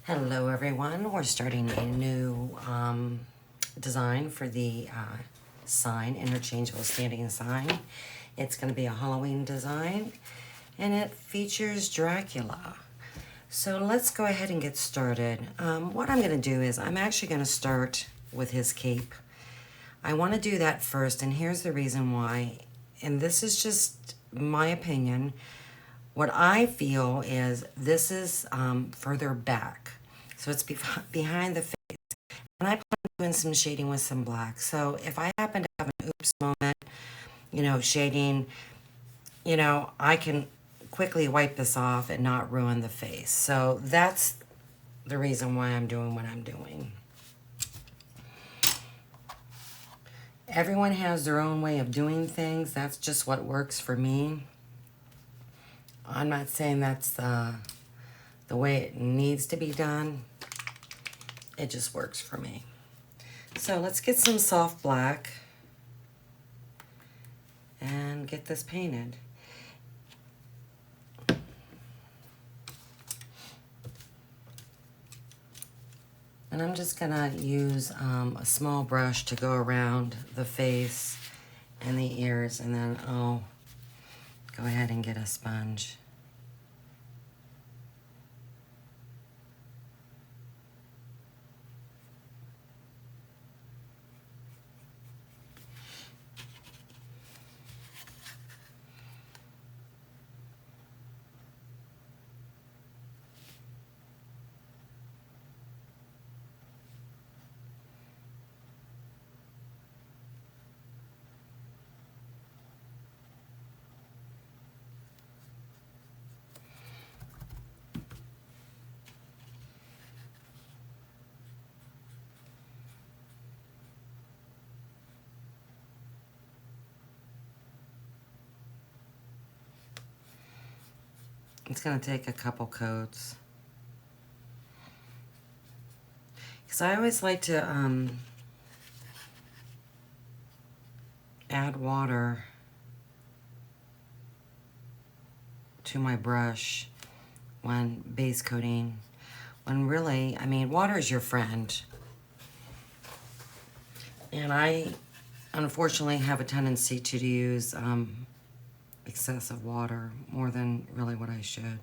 Hello everyone, we're starting a new design for the sign, interchangeable standing sign. It's going to be a Halloween design and it features Dracula. So let's go ahead and get started. What I'm going to do is I'm actually going to start with his cape. I want to do that first, and here's the reason why, and this is just my opinion. What I feel is this is further back. So it's behind the face. And I plan on doing some shading with some black. So if I happen to have an oops moment, shading, I can quickly wipe this off and not ruin the face. So that's the reason why I'm doing what I'm doing. Everyone has their own way of doing things. That's just what works for me. I'm not saying that's the way it needs to be done. It just works for me. So let's get some soft black and get this painted. And I'm just gonna use a small brush to go around the face and the ears, and then I'll go ahead and get a sponge. It's gonna take a couple coats. Because I always like to add water to my brush when base coating, when really, water is your friend. And I, unfortunately, have a tendency to use excessive water, more than really what I should.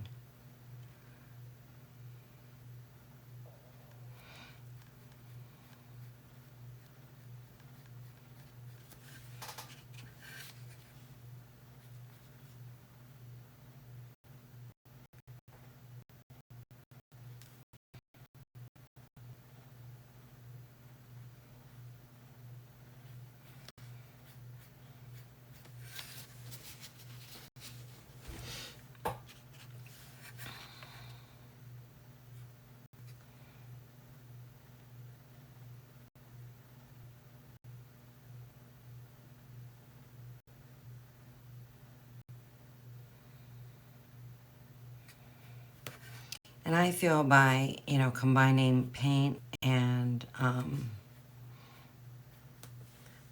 And I feel by, combining paint and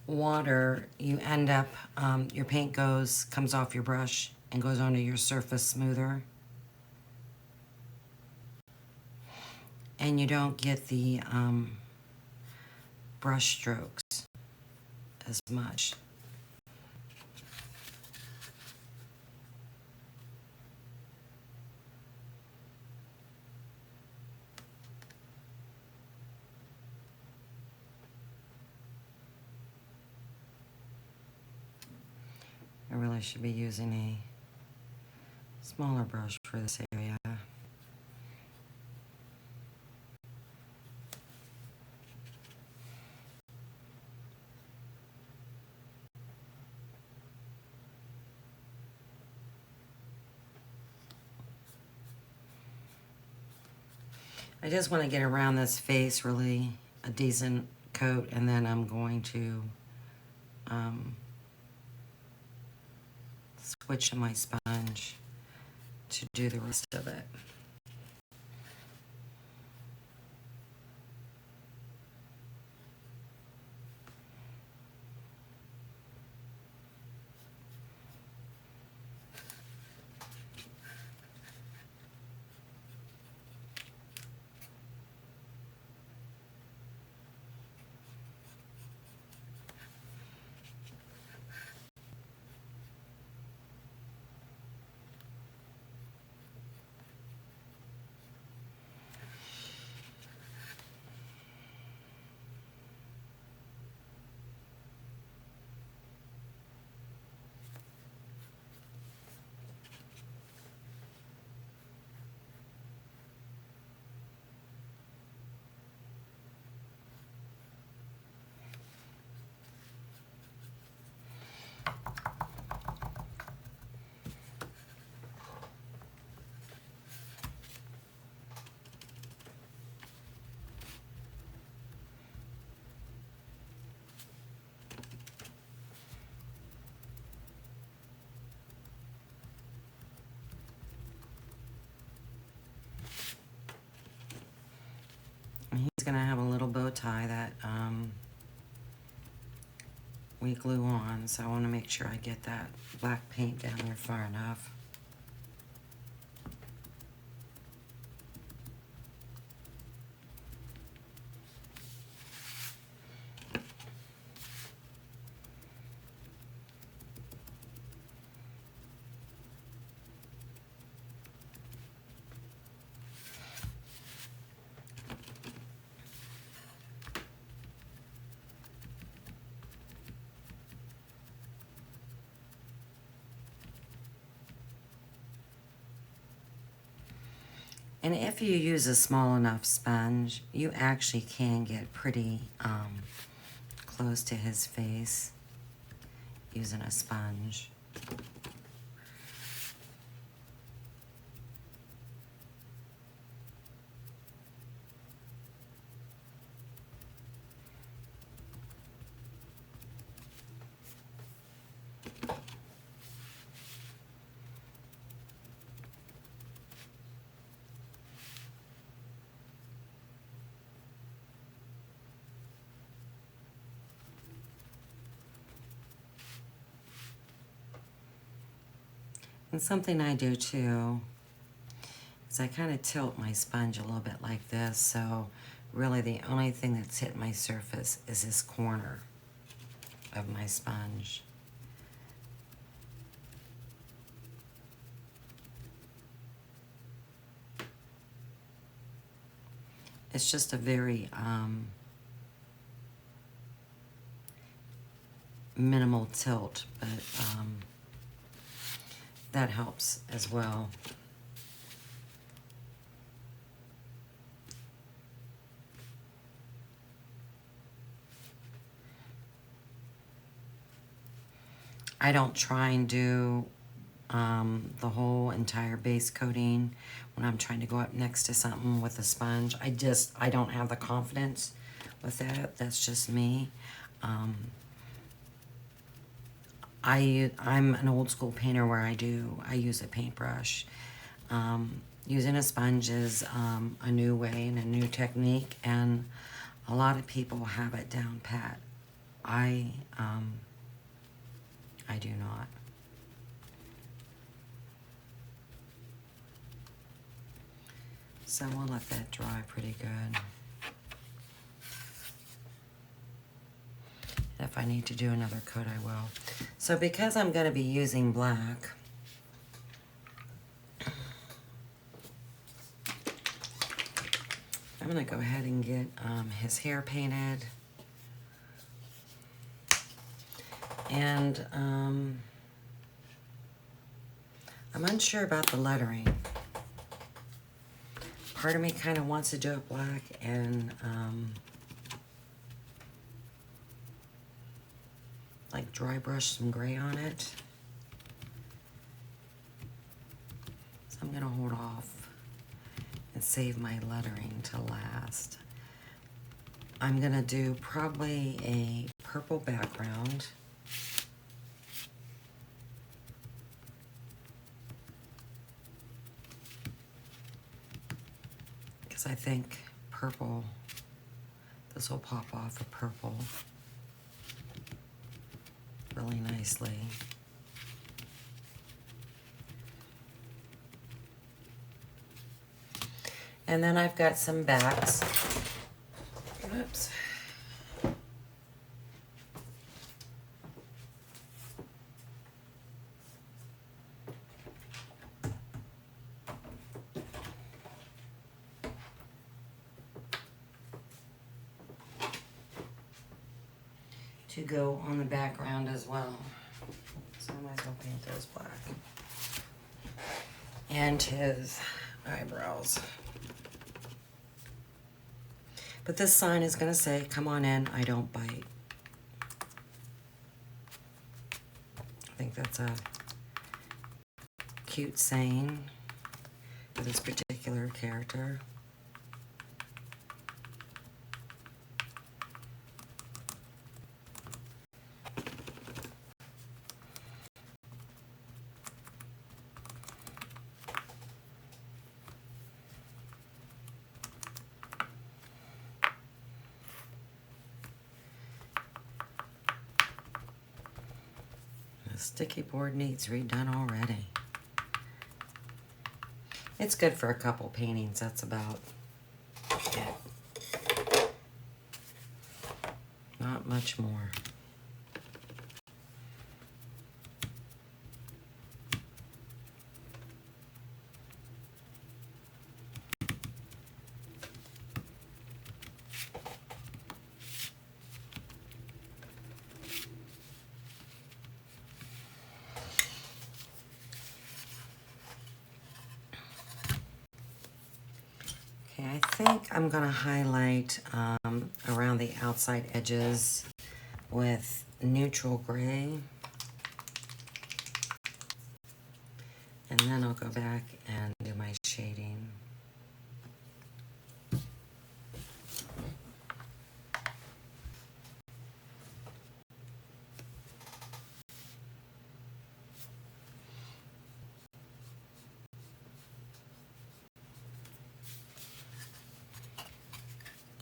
water, you end up, your paint comes off your brush and goes onto your surface smoother. And you don't get the brush strokes as much. I really should be using a smaller brush for this area. I just want to get around this face really a decent coat, and then I'm going to switch to my sponge to do the rest of it. tie that we glue on, so I want to make sure I get that black paint down there far enough. And if you use a small enough sponge, you actually can get pretty close to his face using a sponge. And something I do too is I kind of tilt my sponge a little bit like this, so really the only thing that's hit my surface is this corner of my sponge. It's just a very minimal tilt, but that helps as well. I don't try and do the whole entire base coating when I'm trying to go up next to something with a sponge. I don't have the confidence with that. That's just me. I'm an old school painter where I use a paintbrush. Using a sponge is a new way and a new technique, and a lot of people have it down pat. I do not. So we'll let that dry pretty good. If I need to do another coat, I will. So because I'm going to be using black, I'm going to go ahead and get his hair painted. And I'm unsure about the lettering. Part of me kind of wants to do it black and like dry brush some gray on it. So I'm gonna hold off and save my lettering to last. I'm gonna do probably a purple background. Because I think purple, this will pop off a purple really nicely. And then I've got some backs. Oops. To go on the background as well. So I might as well paint those black. And his eyebrows. But this sign is going to say, "Come on in, I don't bite." I think that's a cute saying for this particular character. sticky board needs redone already. It's good for a couple paintings, that's about it. Not much more. Okay, I think I'm gonna highlight around the outside edges with neutral gray. And then I'll go back and do my shading.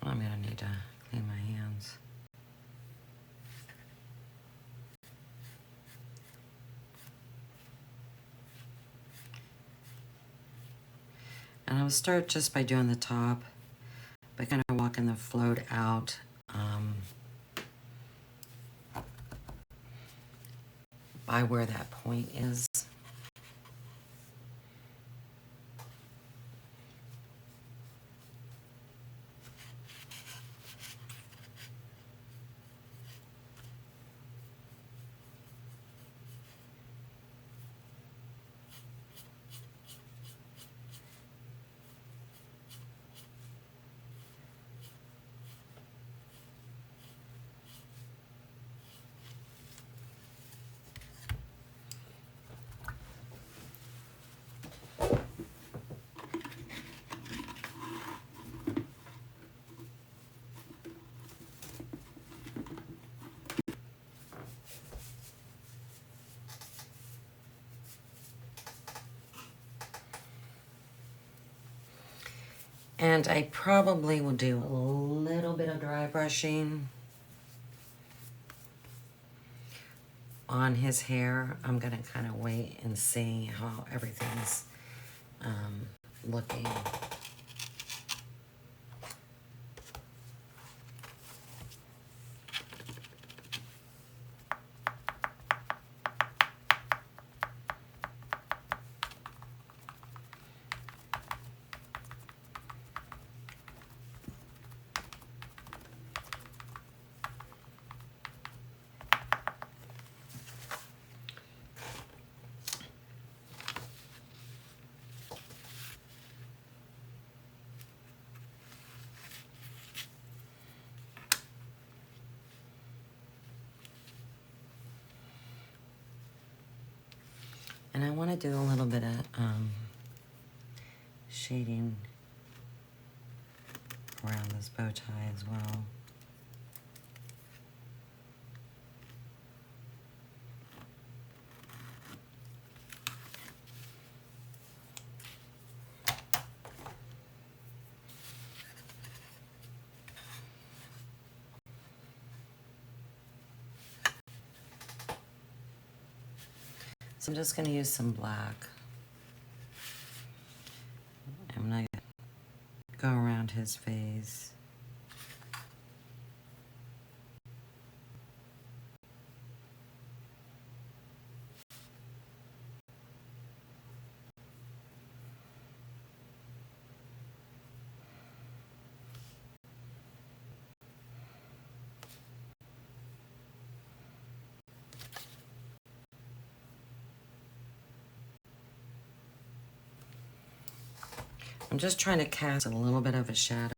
I'm gonna need to clean my hands. And I will start just by doing the top, by kind of walking the float out by where that point is. And I probably will do a little bit of dry brushing on his hair. I'm gonna kind of wait and see how everything's looking. And I want to do a little bit of shading around this bow tie as well. So I'm just going to use some black. I'm going to go around his face. I'm just trying to cast a little bit of a shadow.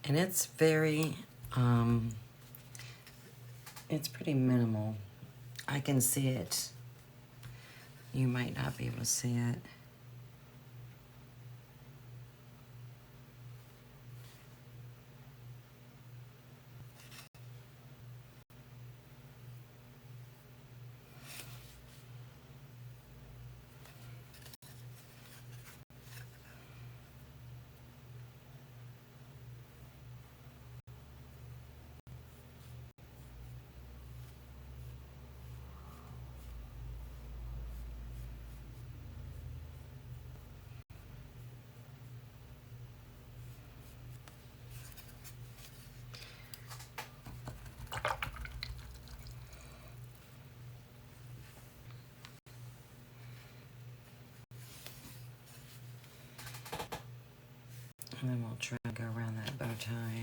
And it's it's pretty minimal. I can see it. You might not be able to see it. And then we'll try to go around that bow tie.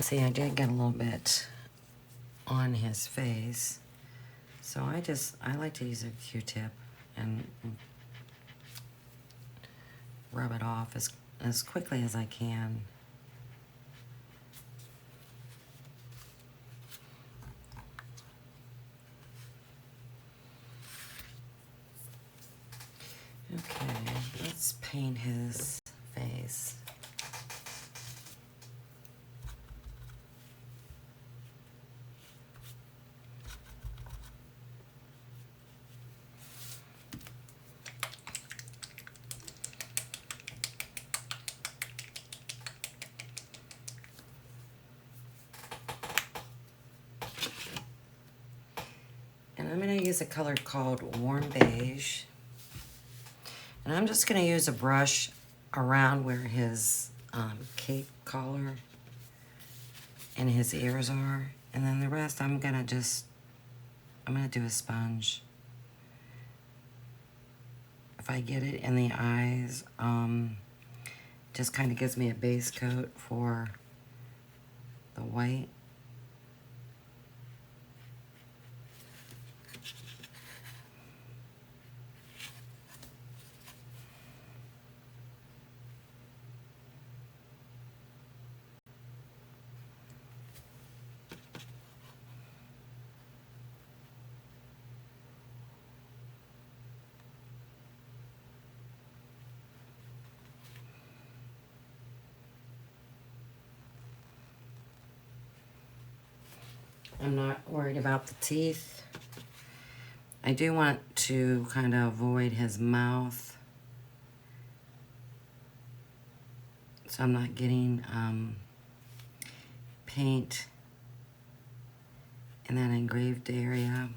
See, I did get a little bit on his face, so I like to use a Q-tip and rub it off as quickly as I can. Okay, let's paint his face. And I'm going to use a color called Warm Beige. And I'm just going to use a brush around where his cape collar and his ears are. And then the rest I'm going to do a sponge. If I get it in the eyes, just kind of gives me a base coat for the white. I'm not worried about the teeth. I do want to kind of avoid his mouth, so I'm not getting paint in that engraved area.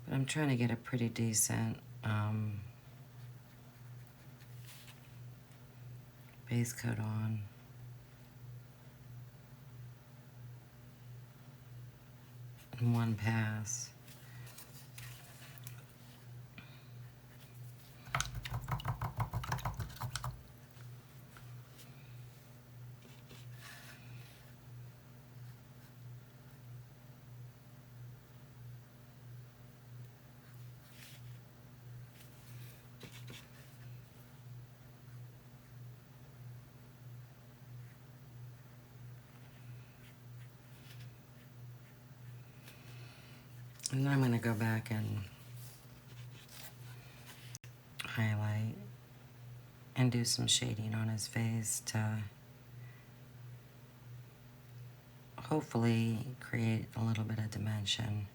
But I'm trying to get a pretty decent base coat on. In one pass. And then I'm going to go back and highlight and do some shading on his face to hopefully create a little bit of dimension.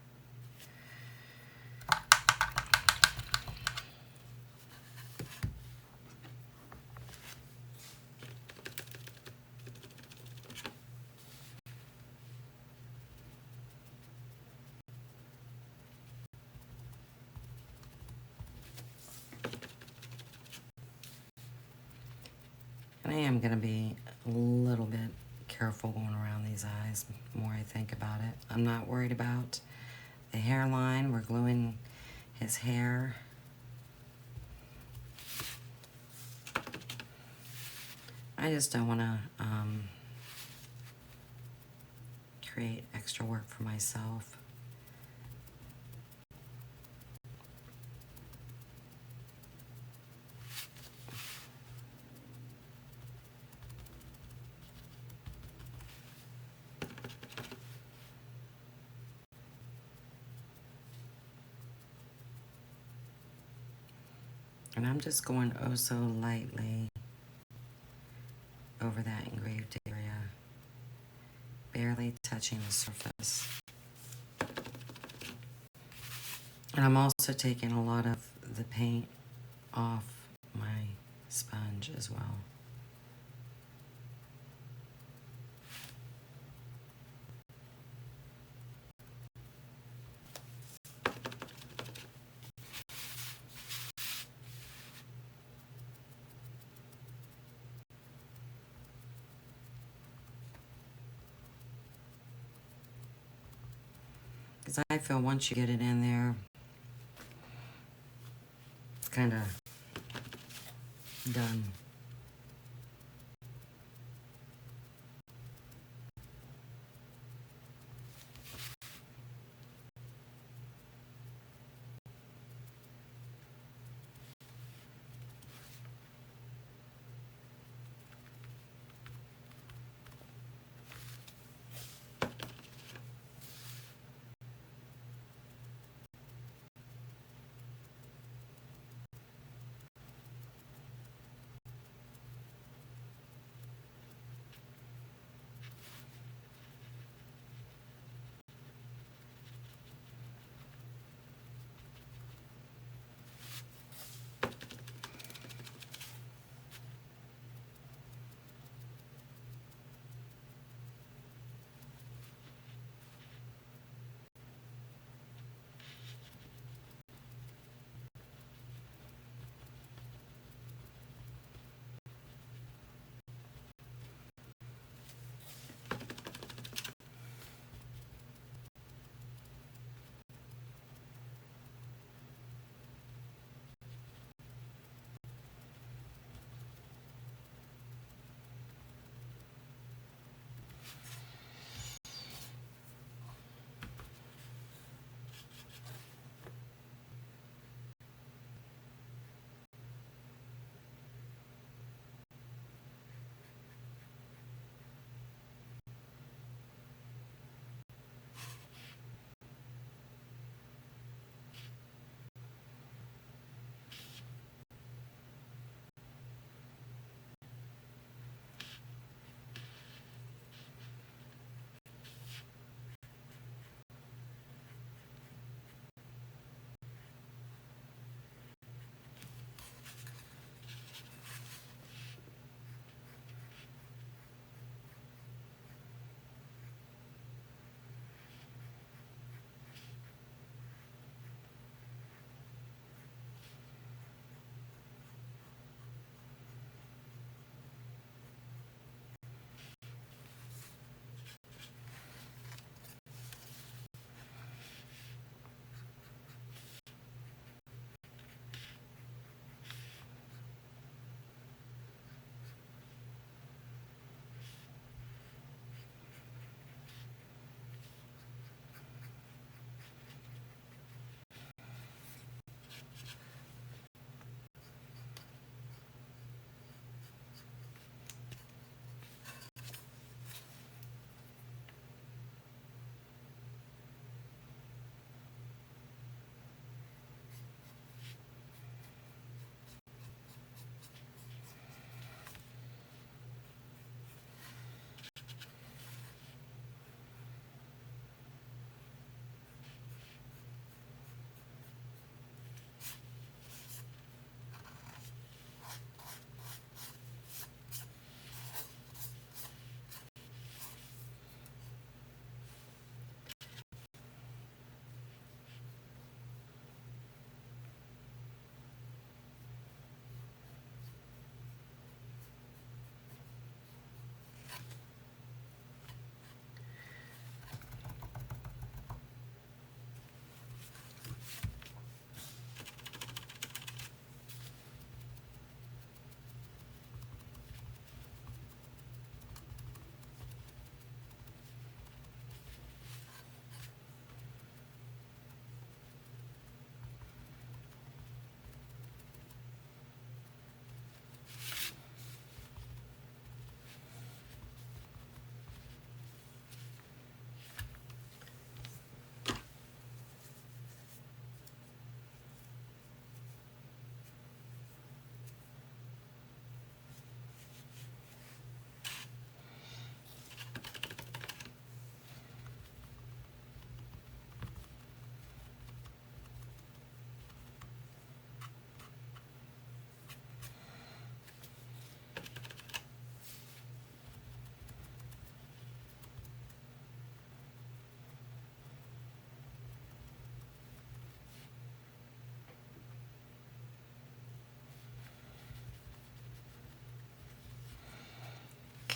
am going to be a little bit careful going around these eyes the more I think about it. I'm not worried about the hairline. We're gluing his hair. I just don't want to create extra work for myself. And I'm just going oh so lightly over that engraved area, barely touching the surface. And I'm also taking a lot of the paint off my sponge as well. Because I feel once you get it in there, it's kind of done.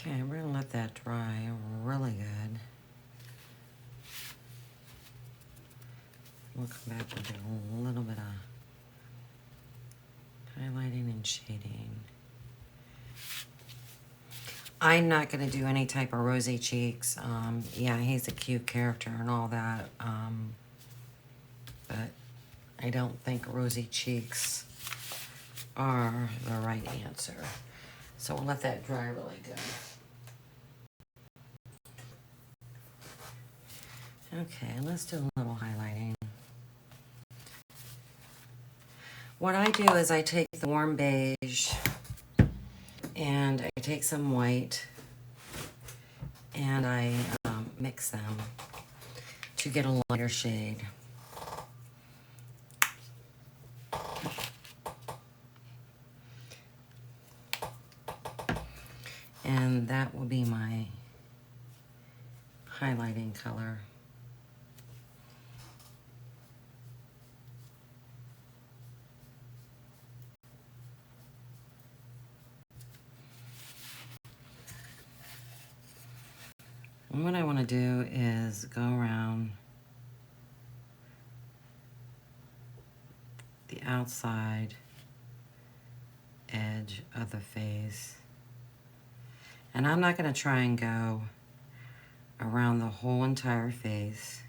Okay, we're gonna let that dry really good. We'll come back and do a little bit of highlighting and shading. I'm not gonna do any type of rosy cheeks. Yeah, he's a cute character and all that, but I don't think rosy cheeks are the right answer. So we'll let that dry really good. Okay, let's do a little highlighting. What I do is I take the warm beige and I take some white and I mix them to get a lighter shade. And that will be my highlighting color. And what I want to do is go around the outside edge of the face. And I'm not going to try and go around the whole entire face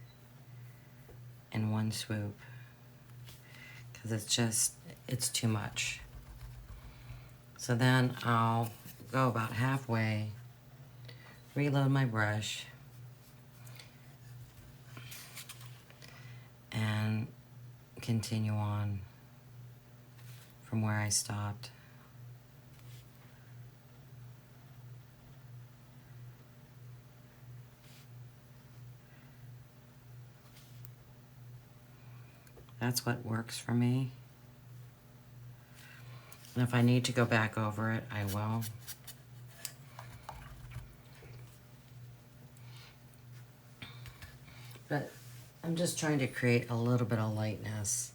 in one swoop, because it's too much. So then I'll go about halfway, reload my brush, and continue on from where I stopped. That's what works for me. And if I need to go back over it, I will. But I'm just trying to create a little bit of lightness.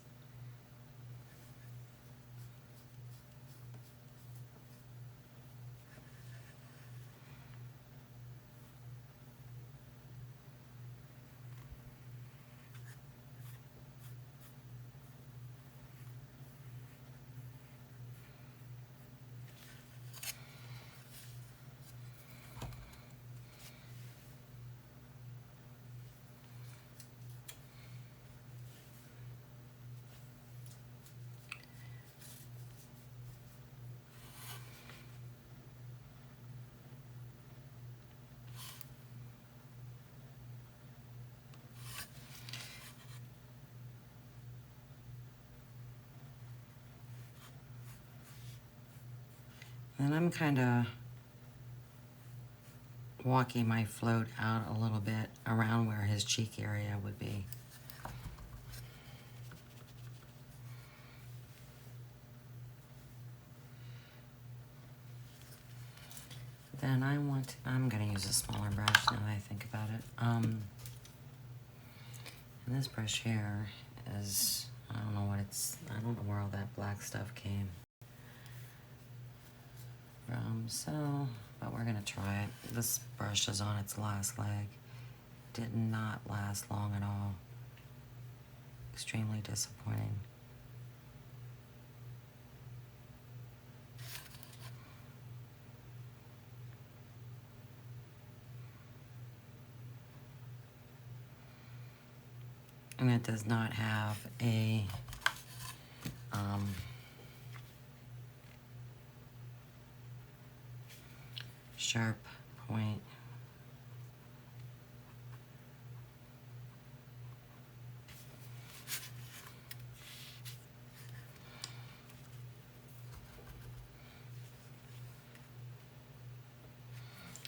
And I'm kind of walking my float out a little bit around where his cheek area would be. Then I'm going to use a smaller brush now that I think about it. And this brush here is, I don't know where all that black stuff came from, but we're gonna try it. This brush is on its last leg. Did not last long at all. Extremely disappointing. And it does not have a sharp point.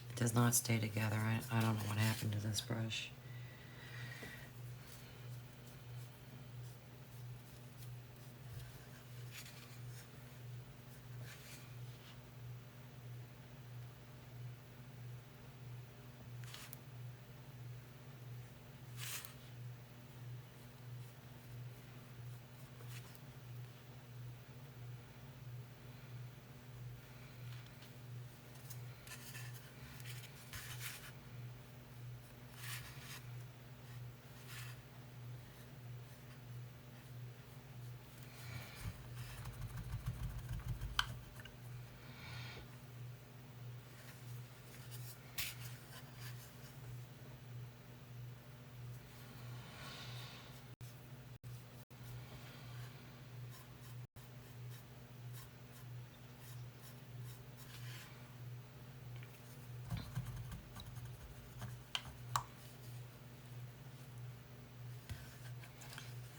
It does not stay together. I don't know what happened to this brush.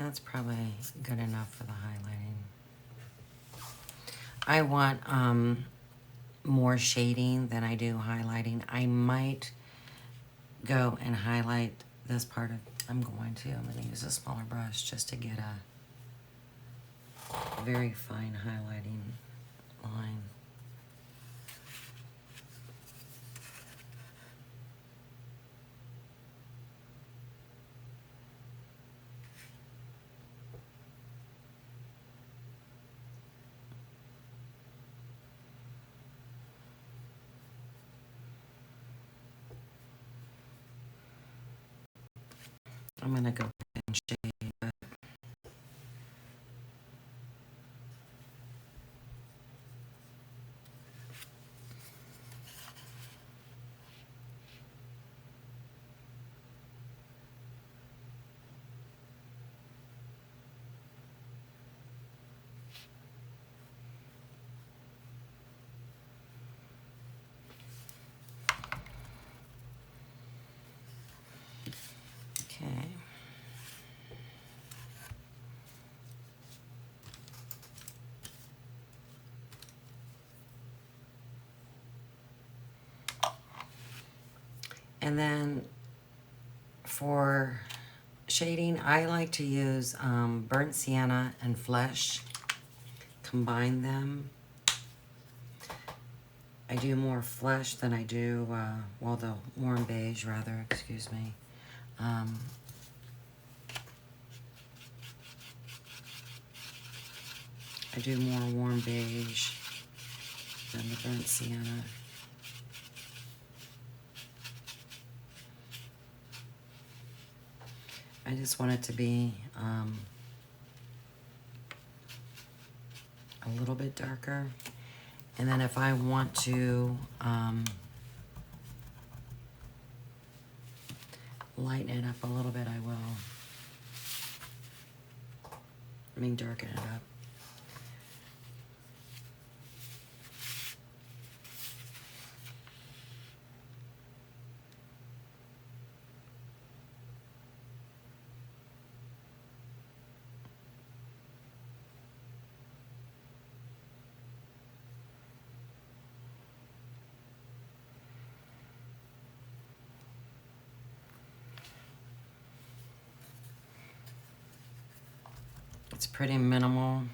That's probably good enough for the highlighting. I want more shading than I do highlighting. I might go and highlight this part of, I'm going to use a smaller brush just to get a very fine highlighting line. I'm going to go back and shade, but okay. And then for shading, I like to use burnt sienna and flesh, combine them. I do more flesh than I do, well, the warm beige rather, excuse me. I do more warm beige than the burnt sienna. I just want it to be a little bit darker. And then if I want to lighten it up a little bit, I will. I mean, darken it up. It's pretty minimal.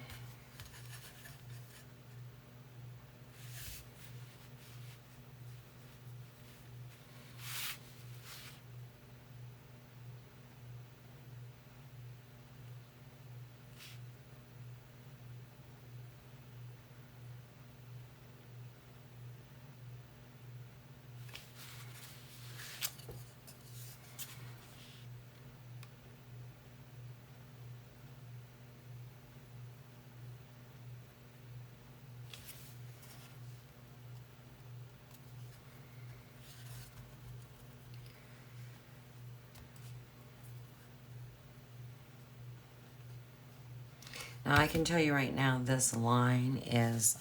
Now I can tell you right now, this line is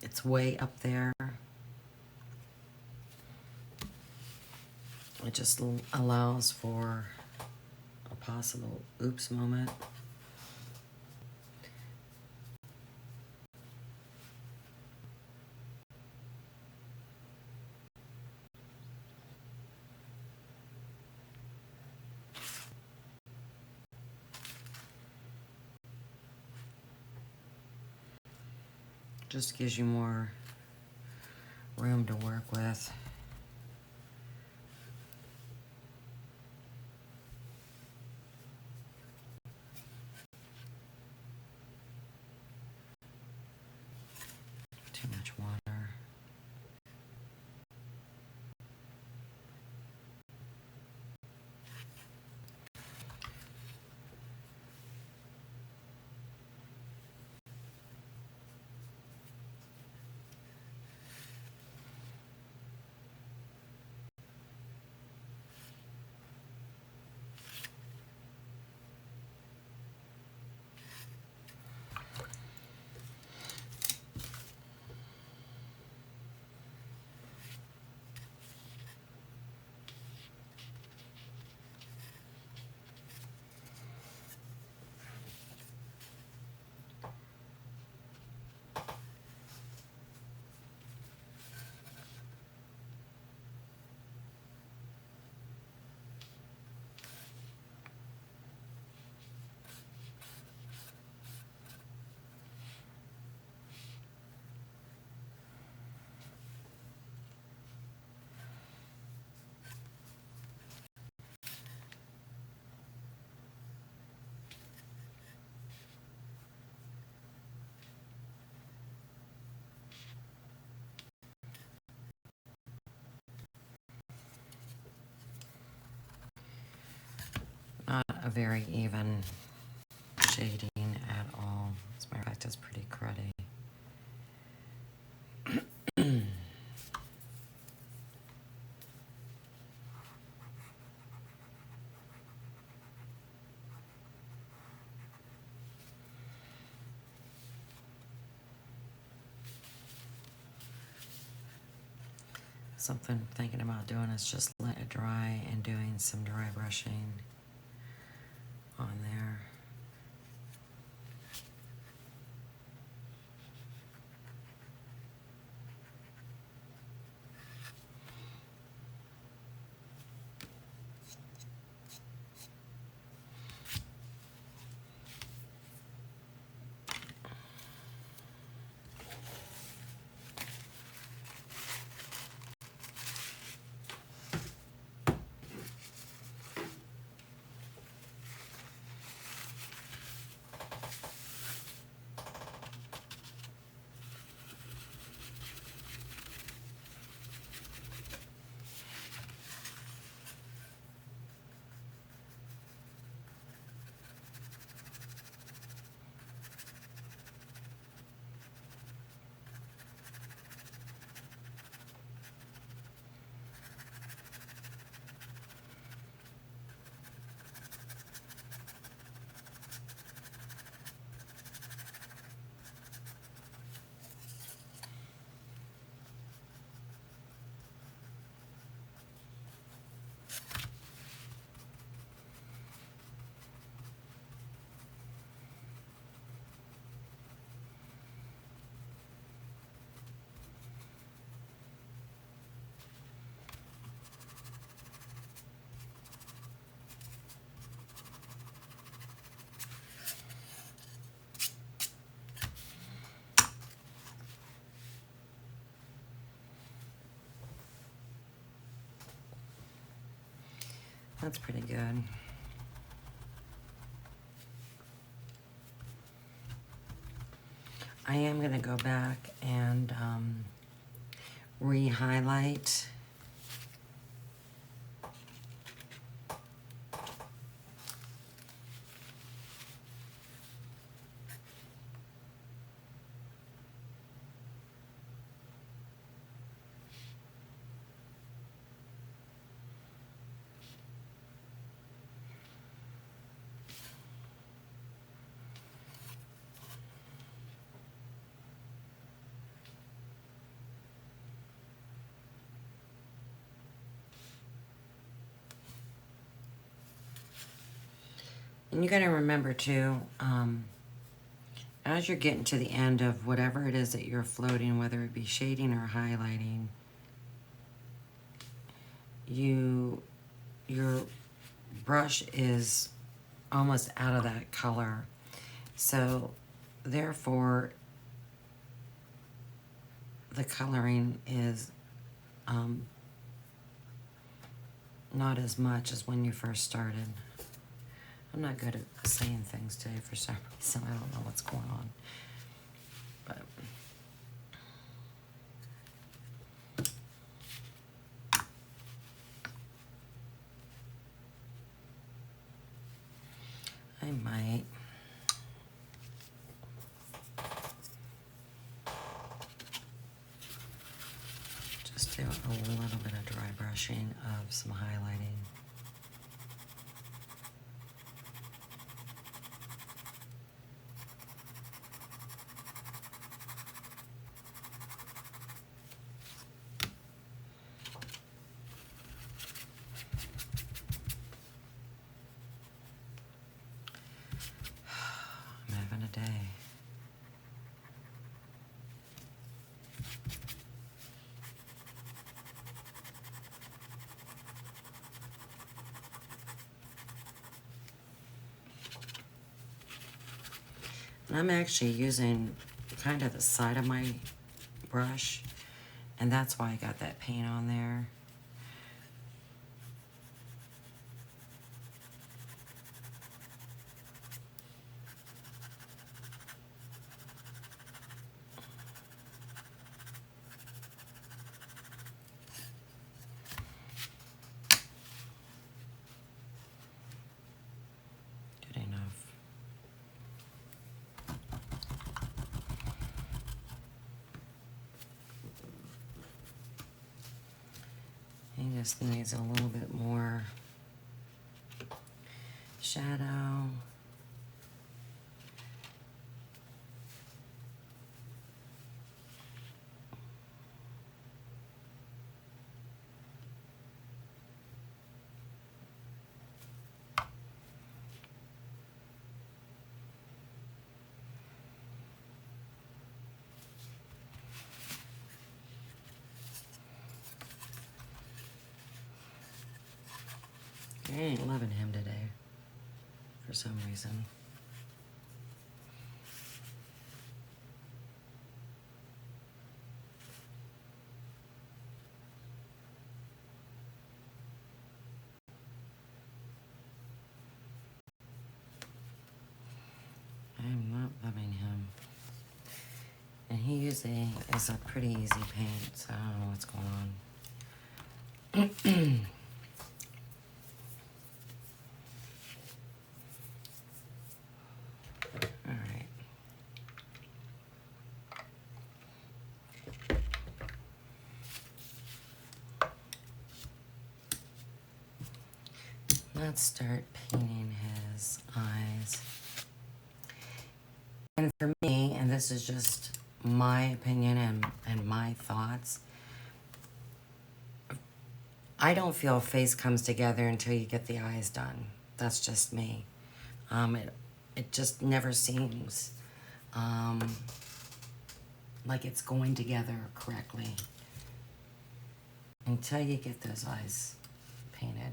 it's way up there. It just allows for a possible oops moment. Just gives you more room to work with. Too much water. a very even shading at all. As a matter of fact, it's pretty cruddy. Something I'm thinking about doing is just let it dry and doing some dry brushing on there. That's pretty good. I am going to go back and re-highlight. And you got to remember too, as you're getting to the end of whatever it is that you're floating, whether it be shading or highlighting, your brush is almost out of that color. So therefore, the coloring is not as much as when you first started. I'm not good at saying things today for some reason. I don't know what's going on. But I might just do a little bit of dry brushing of some highlighting. I'm having a day. And I'm actually using kind of the side of my brush, and that's why I got that paint on there. just needs a little bit more shadow. I ain't loving him today for some reason. I'm not loving him. And he usually is a pretty easy paint, so I don't know what's going on. Alright. Let's start painting his eyes. And for me, and this is just my opinion and my thoughts, I don't feel a face comes together until you get the eyes done. That's just me. It just never seems like it's going together correctly until you get those eyes painted.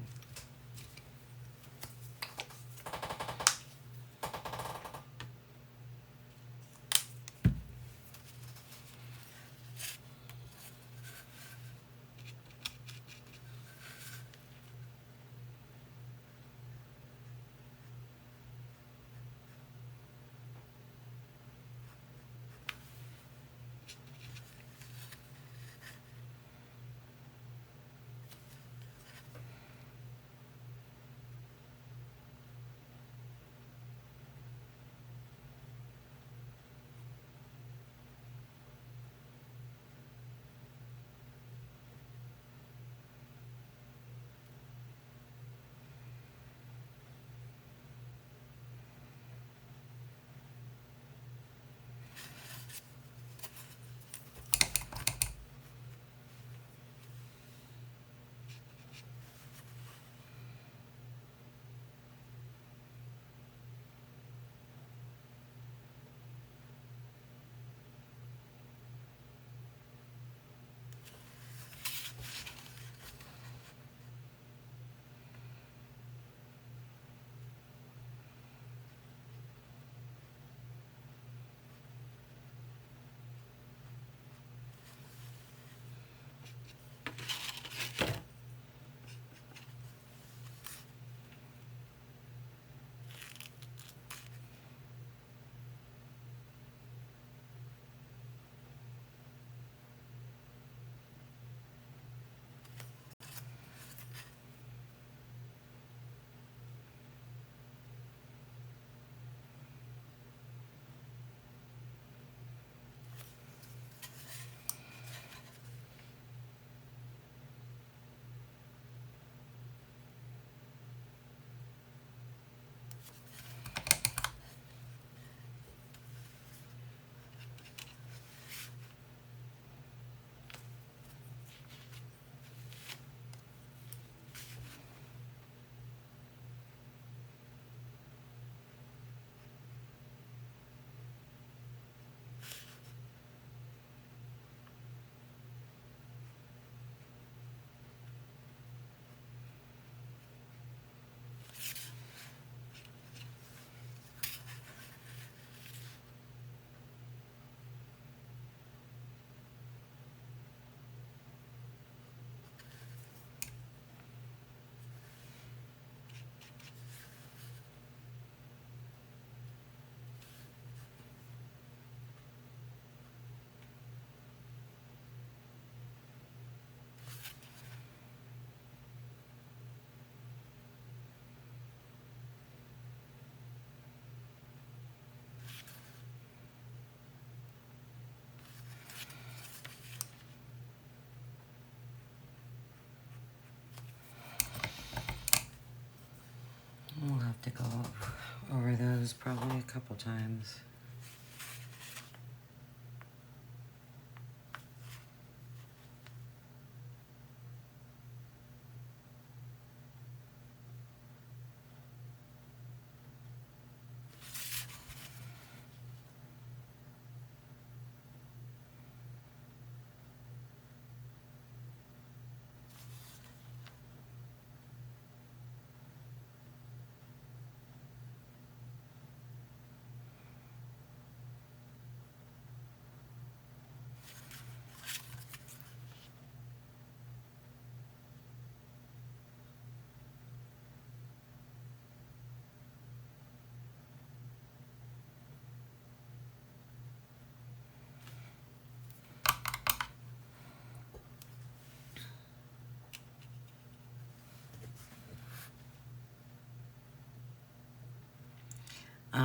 times.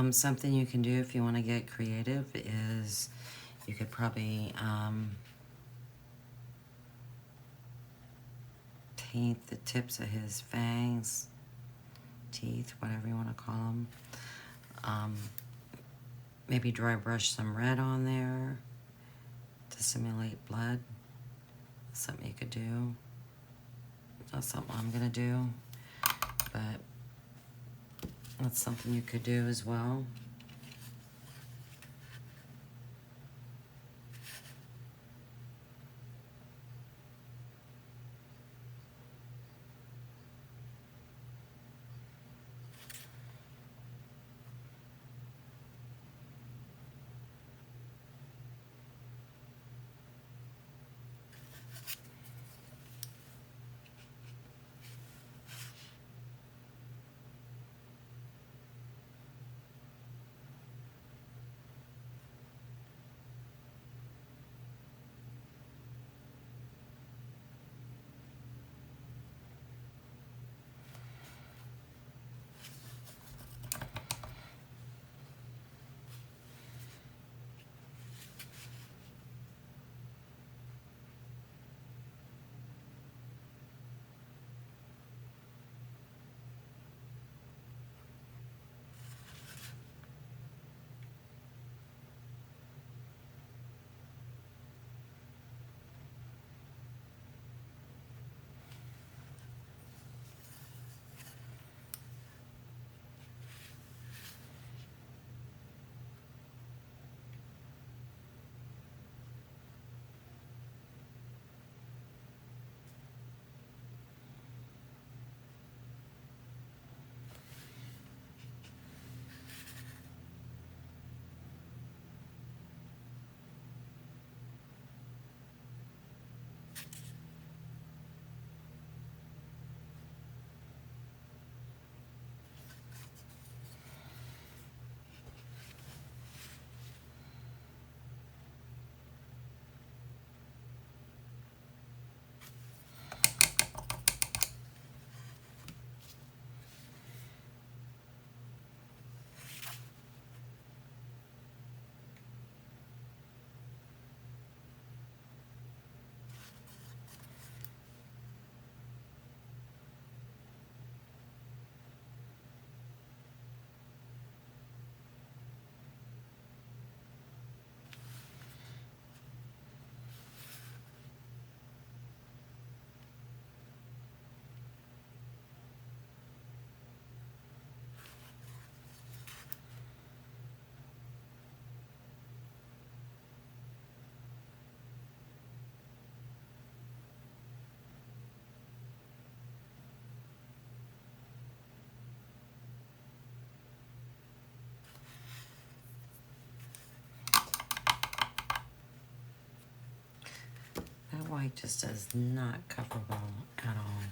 Something you can do if you want to get creative is you could probably paint the tips of his fangs, teeth, whatever you want to call them. Maybe dry brush some red on there to simulate blood. Something you could do. That's something I'm gonna do, but that's something you could do as well. That white just does not cover well at all.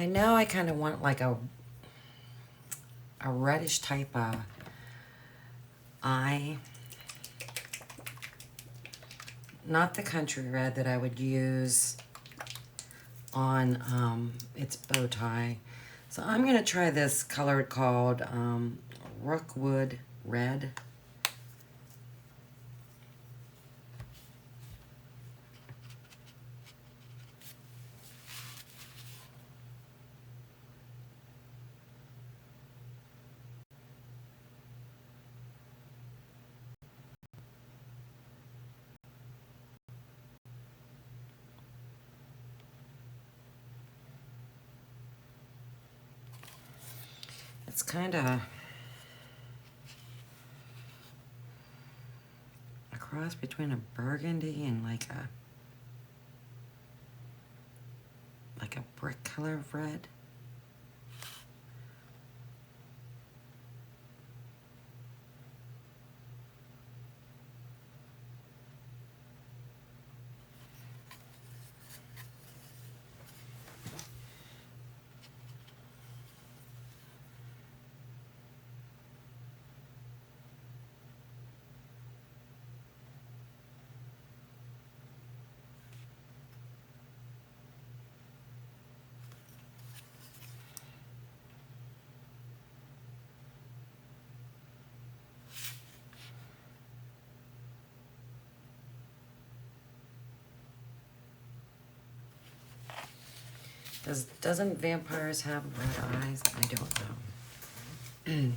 I know I kind of want like a reddish type of eye. Not the country red that I would use on its bow tie. So I'm going to try this color called Rookwood Red. It's kind of a cross between a burgundy and like a brick color of red. Doesn't vampires have red eyes? I don't know.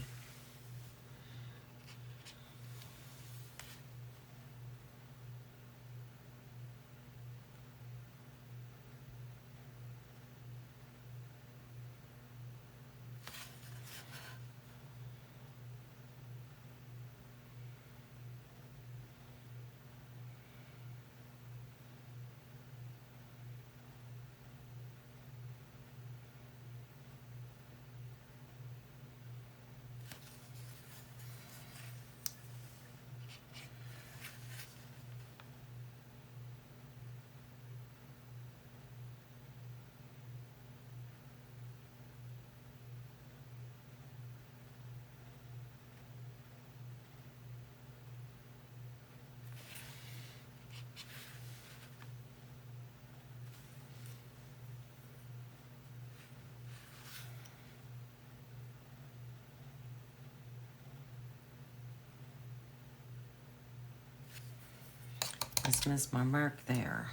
Just missed my mark there.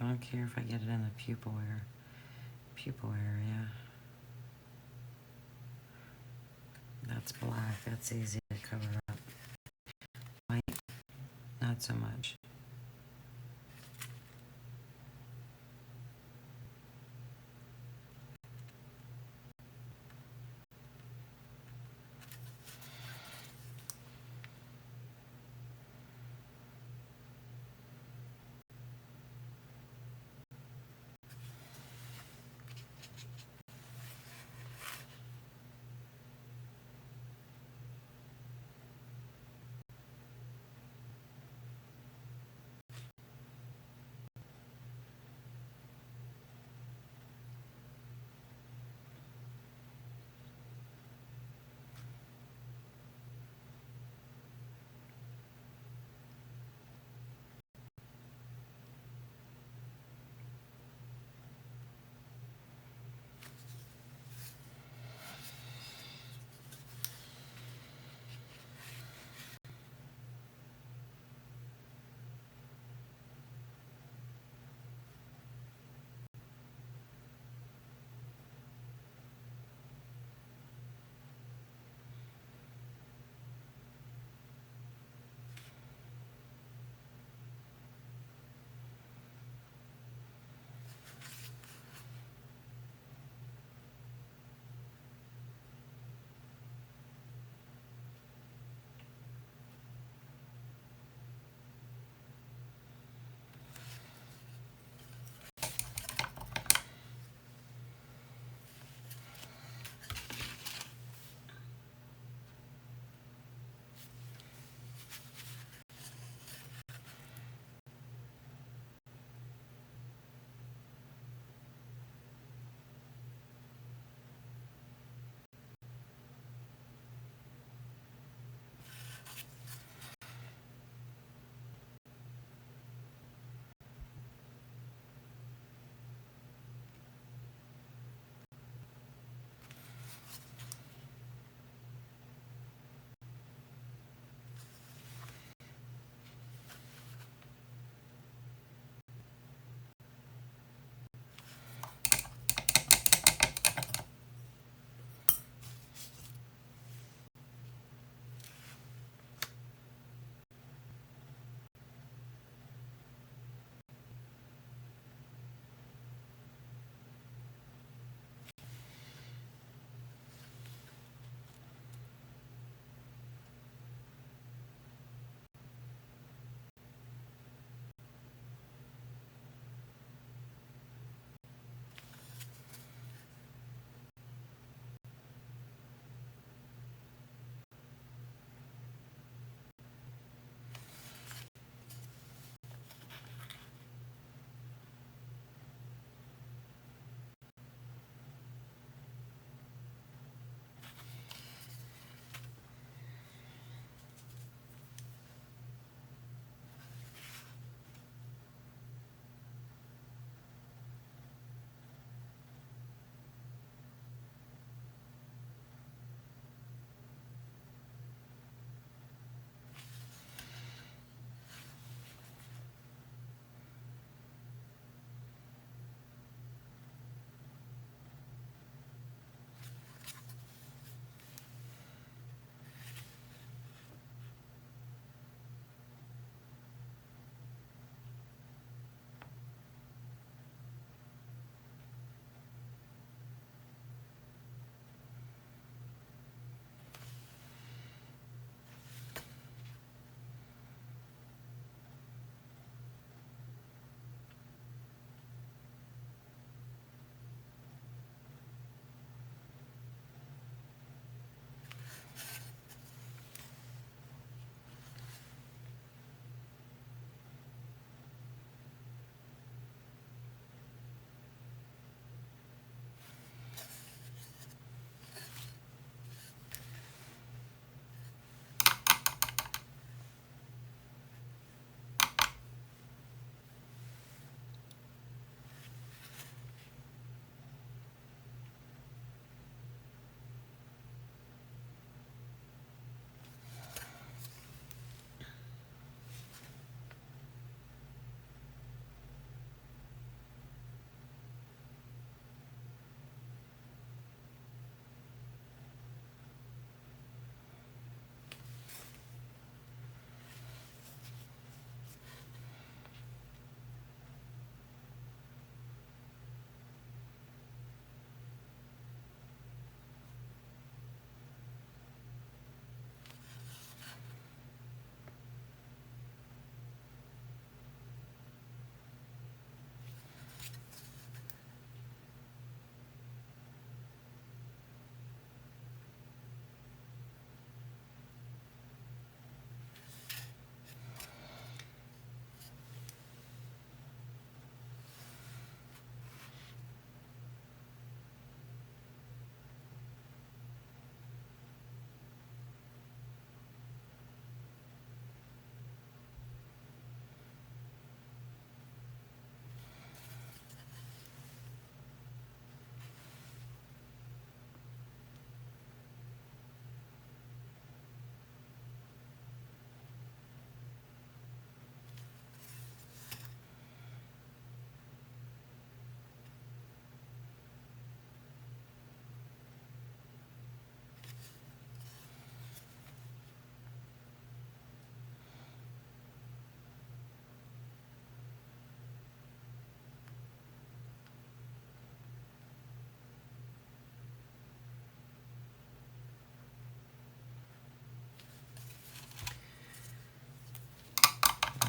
I don't care if I get it in the pupil area. That's black. That's easy to cover up. White, not so much.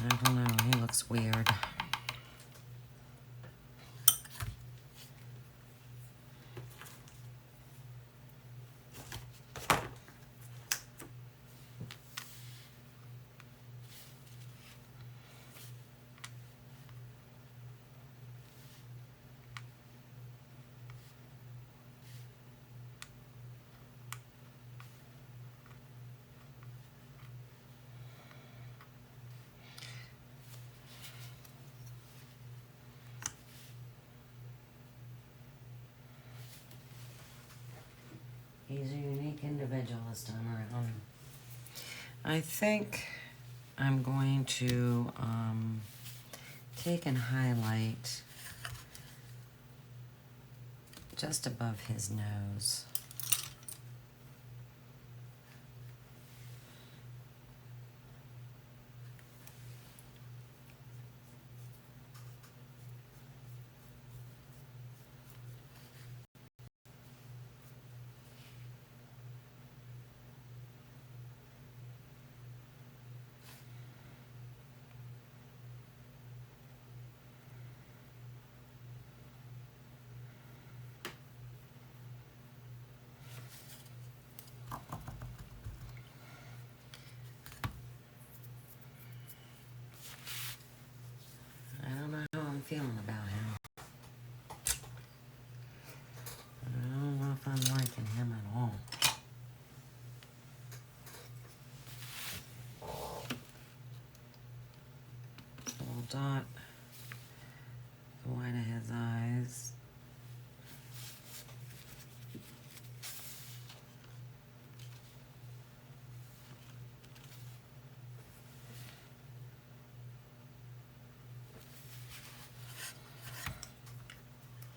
I don't know, he looks weird. He's a unique individual this time around. I think I'm going to take and highlight just above his nose. Feeling about him. I don't know if I'm liking him at all. Little dot, the white of his eyes.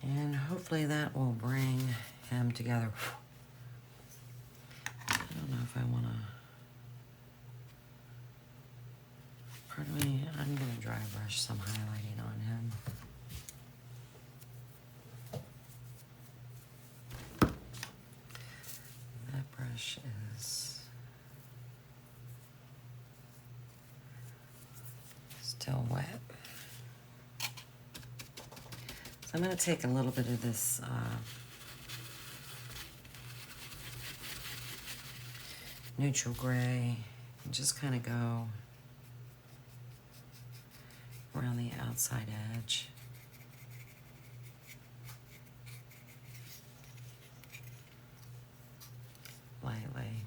And hopefully that will bring him together. I don't know if I want to... Pardon me, I'm going to dry brush some highlighting on him. That brush is still wet. I'm going to take a little bit of this neutral gray and just kind of go around the outside edge. Lightly.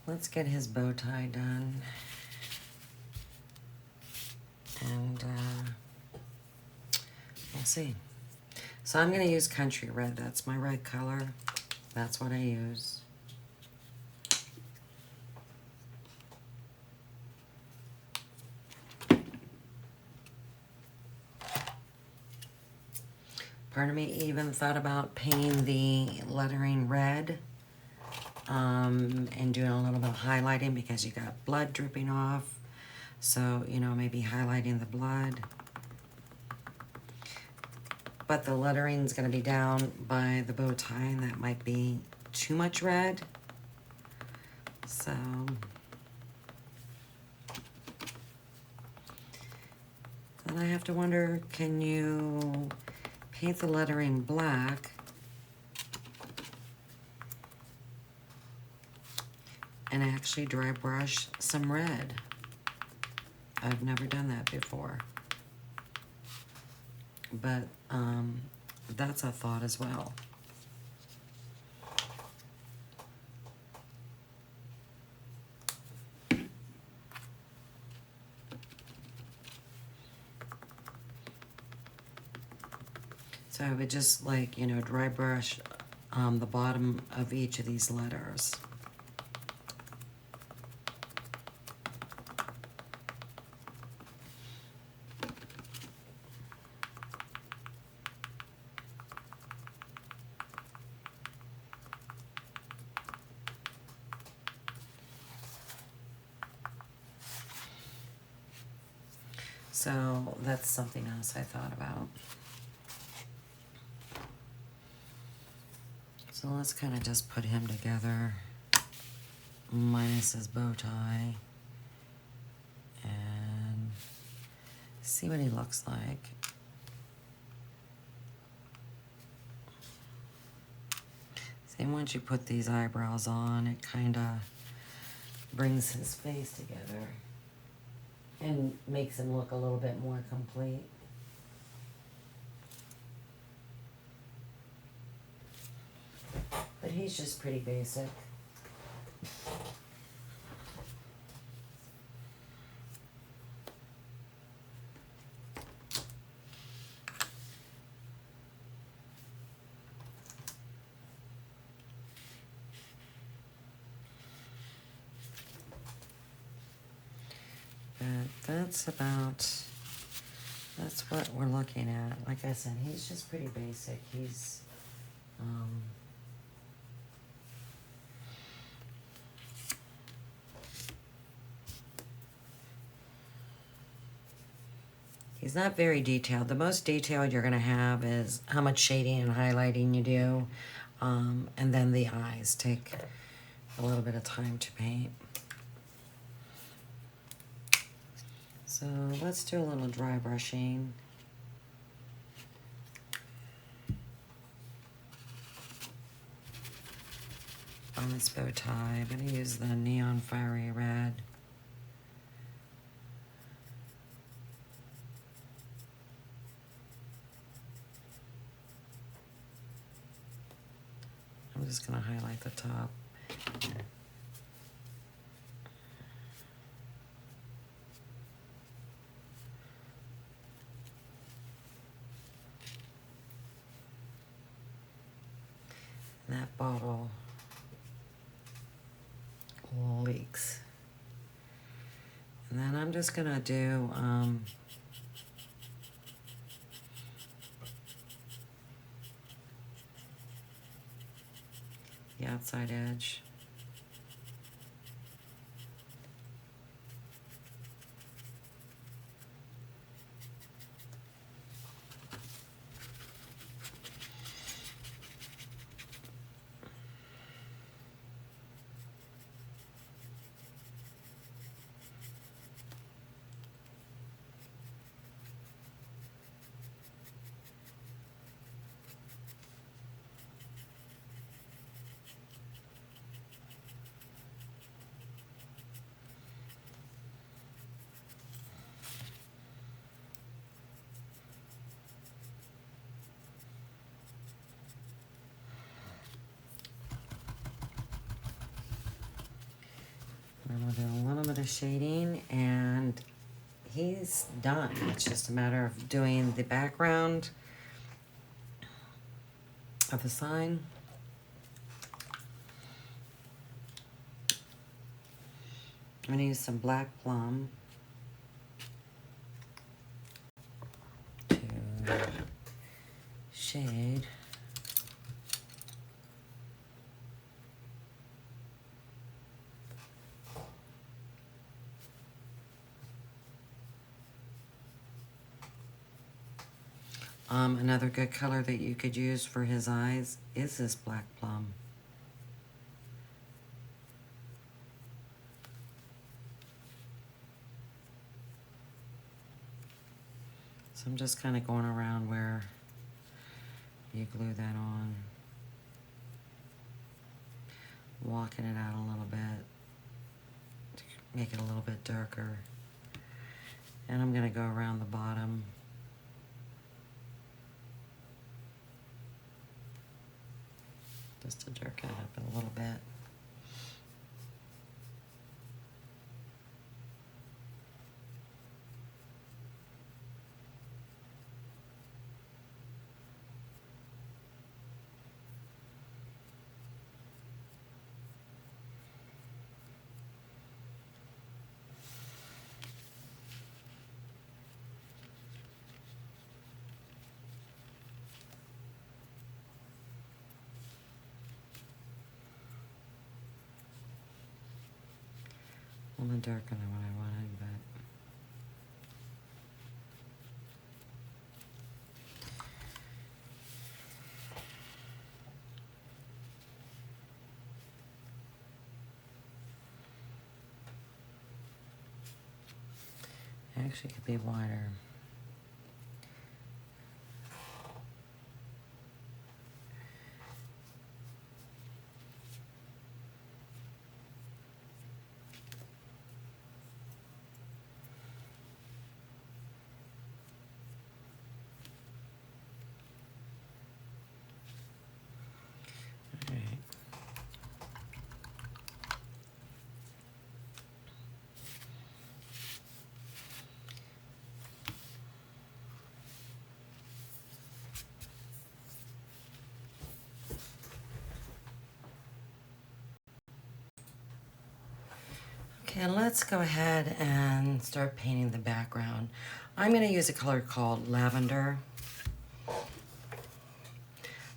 Let's get his bow tie done. And we'll see. So I'm going to use Country Red. That's my red color. That's what I use. Part of me even thought about painting the lettering red. And doing a little bit of highlighting because you got blood dripping off. So, you know, maybe highlighting the blood. But the lettering's going to be down by the bow tie, and that might be too much red. So, then I have to wonder, can you paint the lettering black and actually dry brush some red? I've never done that before. But that's a thought as well. So I would just, like, you know, dry brush the bottom of each of these letters. So that's something else I thought about. So let's kind of just put him together, minus his bow tie, and see what he looks like. See, once you put these eyebrows on, it kind of brings his face together and makes him look a little bit more complete. But he's just pretty basic. That's what we're looking at. Like I said, he's just pretty basic. He's not very detailed. The most detailed you're gonna have is how much shading and highlighting you do, and then the eyes take a little bit of time to paint. So let's do a little dry brushing. On this bow tie, I'm going to use the Neon Fiery Red. I'm just going to highlight the top. That bottle leaks. And then I'm just gonna do the outside edge. And we'll do a little bit of shading and he's done. It's just a matter of doing the background of the sign. I'm gonna use some black plum to shade. Another good color that you could use for his eyes is this black plum. So I'm just kind of going around where you glue that on, walking it out a little bit to make it a little bit darker. And I'm going to go around the bottom. Just to darken it up a little bit. a little darker than what I wanted, but it actually could be wider. Okay, let's go ahead and start painting the background. I'm going to use a color called Lavender. I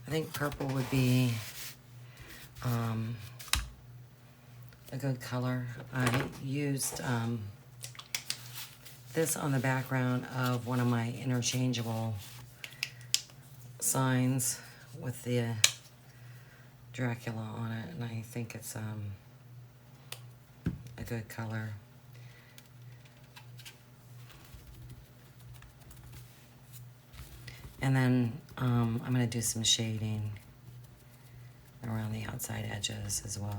think purple would be a good color. I used this on the background of one of my interchangeable signs with the Dracula on it, and I think it's a good color. And then I'm going to do some shading around the outside edges as well.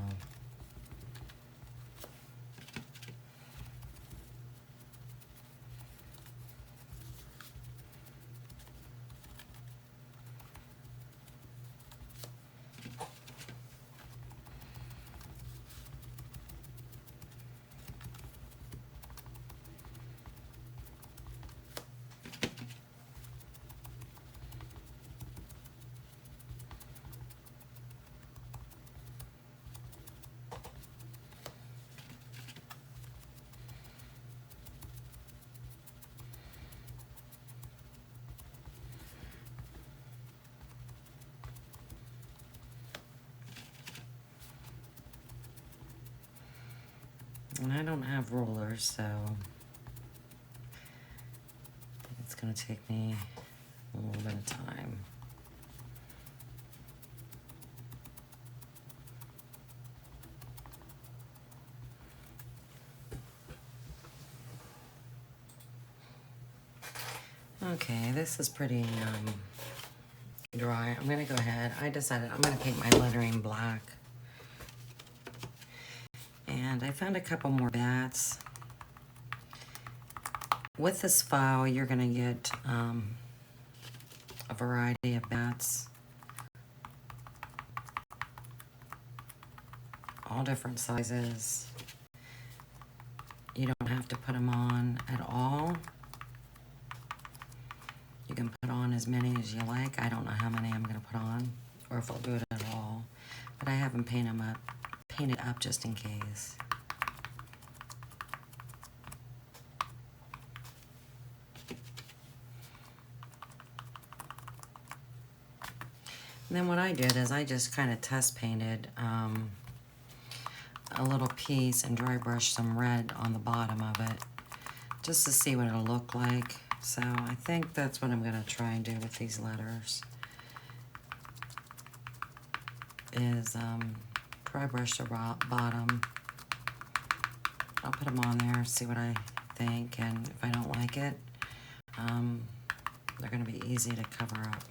And I don't have rollers, so it's going to take me a little bit of time. Okay, this is pretty dry. I'm going to go ahead. I decided I'm going to paint my lettering black. And I found a couple more bats. With this file, you're going to get a variety of bats. All different sizes. You don't have to put them on at all. You can put on as many as you like. I don't know how many I'm going to put on, or if I'll do it at all. But I have them painted up just in case. And then what I did is I just kind of test painted a little piece and dry brushed some red on the bottom of it just to see what it'll look like. So I think that's what I'm going to try and do with these letters is dry brush the bottom. I'll put them on there, see what I think, and if I don't like it, they're going to be easy to cover up.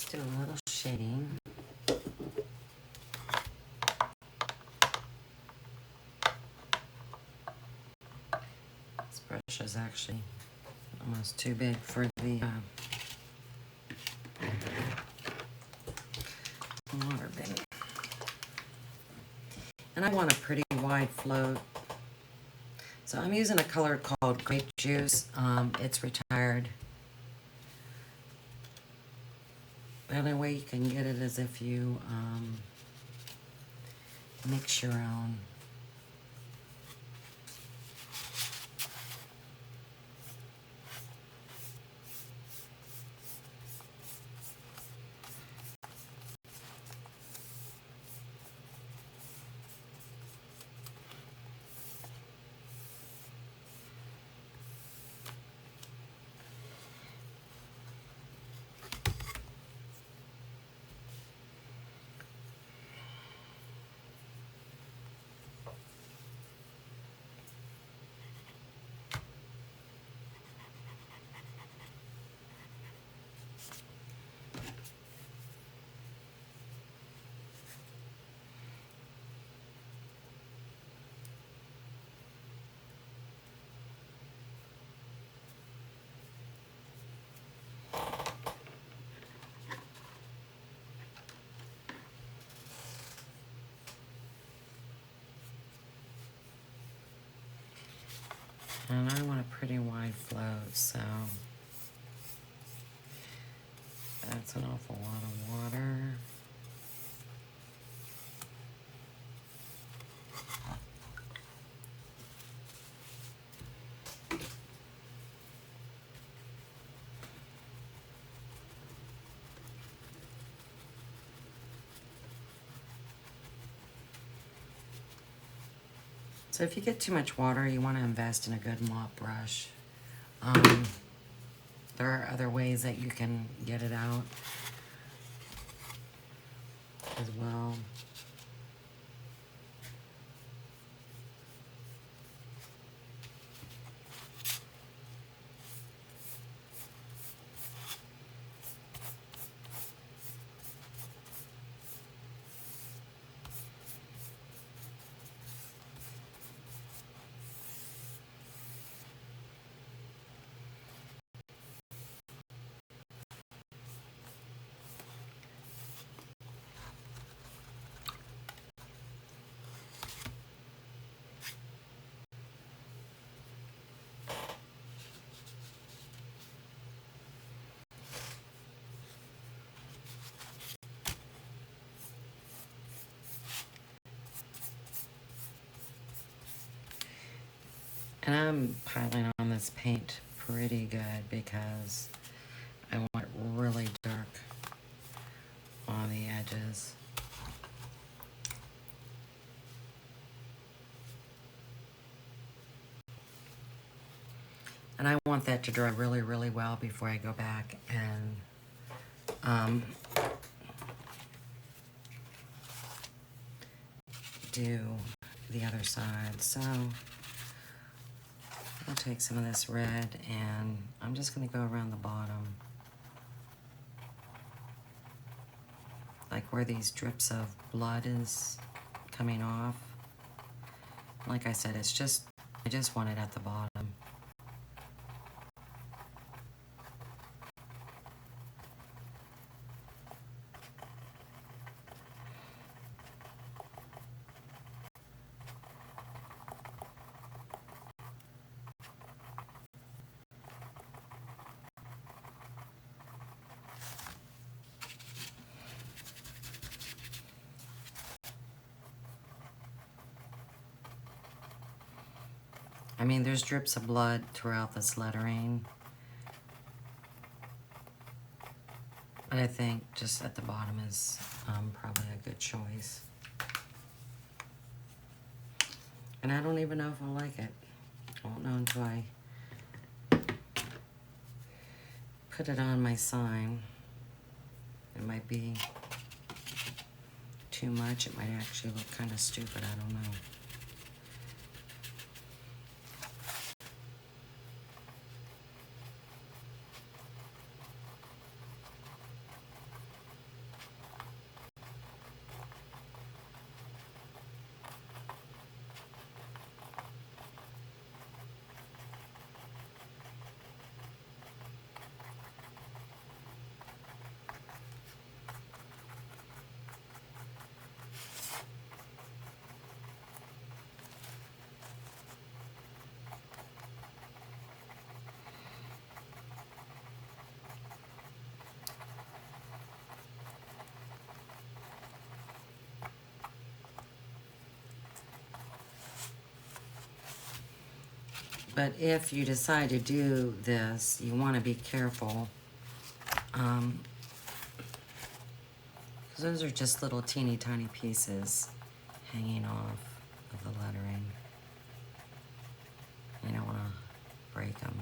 Let's do a little shading. This brush is actually almost too big for the water bin. And I want a pretty wide float. So I'm using a color called Grape Juice. It's retired. The only way you can get it is if you mix your own. And I want a pretty wide float, so that's an awful lot of water. So if you get too much water, you want to invest in a good mop brush. There are other ways that you can get it out as well. And I'm piling on this paint pretty good because I want it really dark on the edges. And I want that to dry really, really well before I go back and do the other side. So I'll take some of this red and I'm just going to go around the bottom. Like where these drips of blood is coming off. Like I said, it's just, I just want it at the bottom. I mean, there's drips of blood throughout this lettering. But I think just at the bottom is probably a good choice. And I don't even know if I'll like it. I won't know until I put it on my sign. It might be too much. It might actually look kind of stupid. I don't know. But if you decide to do this, you want to be careful. Because those are just little teeny tiny pieces hanging off of the lettering. You don't want to break them.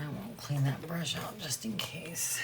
I won't clean that brush out just in case.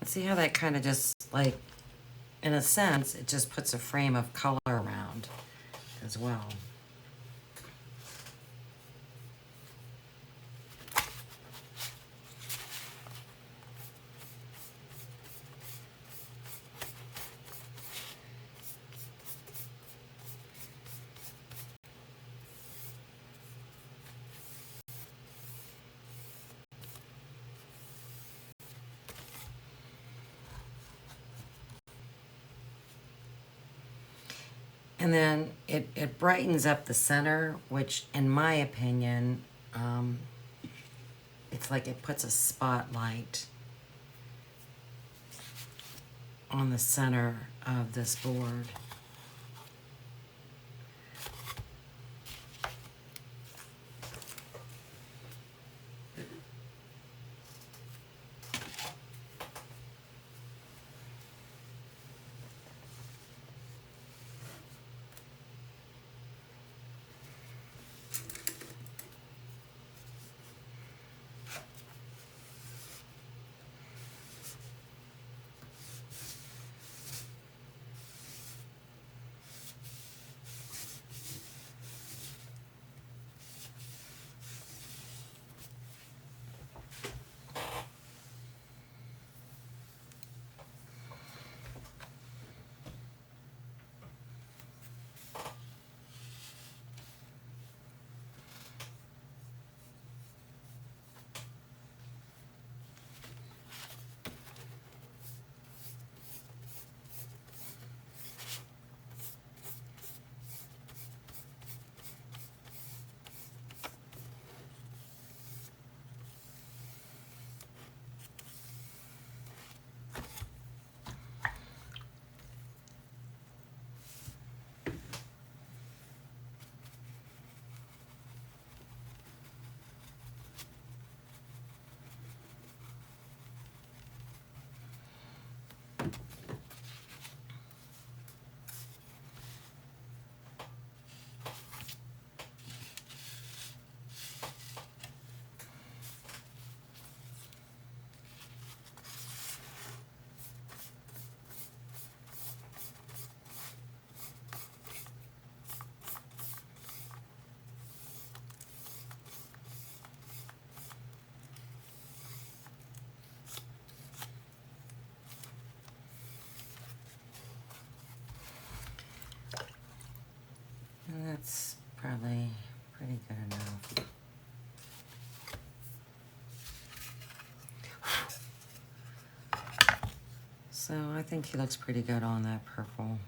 See how that kind of just, like, in a sense, it just puts a frame of color around as well. And then it brightens up the center, which in my opinion, it's like it puts a spotlight on the center of this board. So I think he looks pretty good on that purple.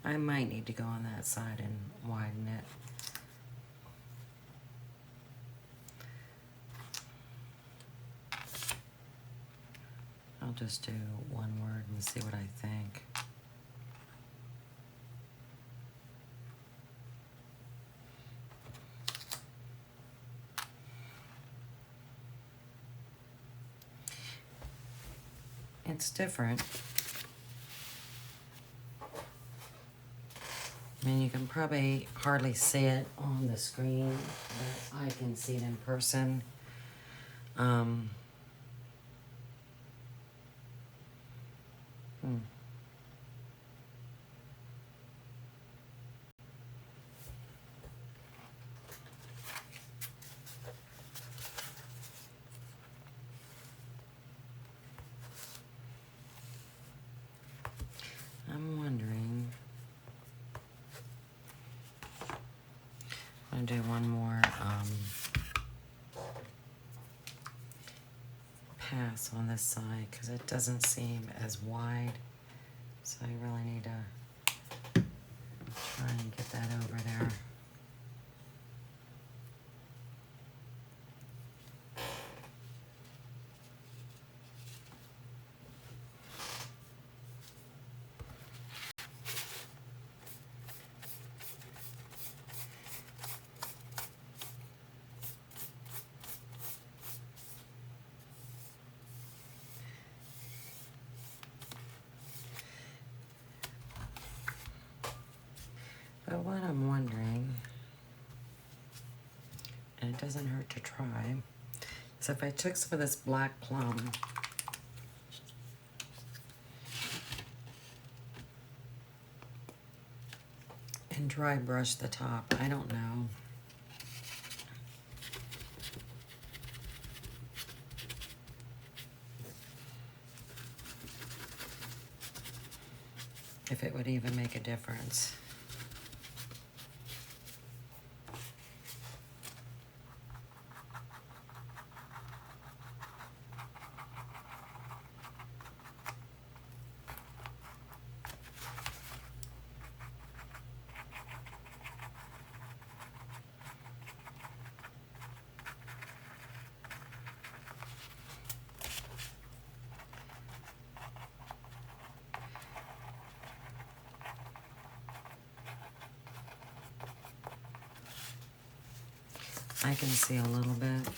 I might need to go on that side and widen it. I'll just do one word and see what I think. It's different. I mean, you can probably hardly see it on the screen, but I can see it in person. I'm wondering. I'm gonna do one more pass on this side because it doesn't seem as wide. So I really need to try and get that over there. But what I'm wondering, and it doesn't hurt to try, is if I took some of this black plum and dry brush the top. I don't know. If it would even make a difference. I can see a little bit.